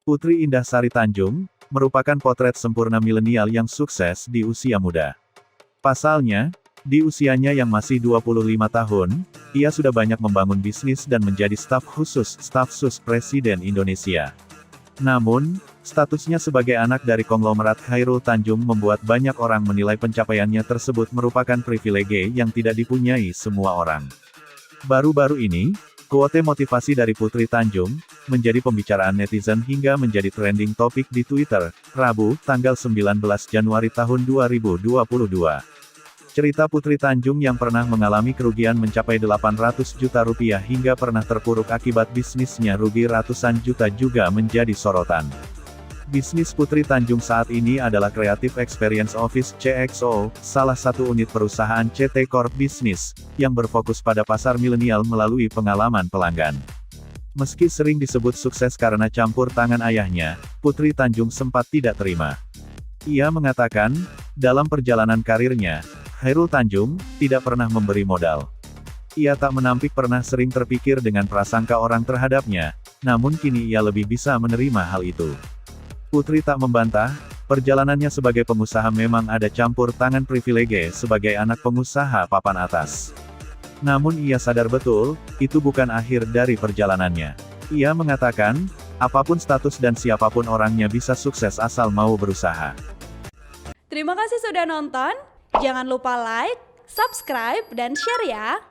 Putri Indah Sari Tanjung, merupakan potret sempurna milenial yang sukses di usia muda. Pasalnya, di usianya yang masih 25 tahun, ia sudah banyak membangun bisnis dan menjadi staf sus Presiden Indonesia. Namun, statusnya sebagai anak dari konglomerat Chairul Tanjung membuat banyak orang menilai pencapaiannya tersebut merupakan privilege yang tidak dipunyai semua orang. Baru-baru ini, quote motivasi dari Putri Tanjung, menjadi pembicaraan netizen hingga menjadi trending topik di Twitter, Rabu, tanggal 19 Januari tahun 2022. Cerita Putri Tanjung yang pernah mengalami kerugian mencapai 800 juta rupiah hingga pernah terpuruk akibat bisnisnya rugi ratusan juta juga menjadi sorotan. Bisnis Putri Tanjung saat ini adalah Creative Experience Office (CXO), salah satu unit perusahaan CT Corp Business, yang berfokus pada pasar milenial melalui pengalaman pelanggan. Meski sering disebut sukses karena campur tangan ayahnya, Putri Tanjung sempat tidak terima. Ia mengatakan, dalam perjalanan karirnya, Chairul Tanjung tidak pernah memberi modal. Ia tak menampik pernah sering terpikir dengan prasangka orang terhadapnya, namun kini ia lebih bisa menerima hal itu. Putri tak membantah, perjalanannya sebagai pengusaha memang ada campur tangan privilege sebagai anak pengusaha papan atas. Namun ia sadar betul, itu bukan akhir dari perjalanannya. Ia mengatakan, apapun status dan siapapun orangnya bisa sukses asal mau berusaha. Terima kasih sudah nonton, jangan lupa like, subscribe, dan share ya!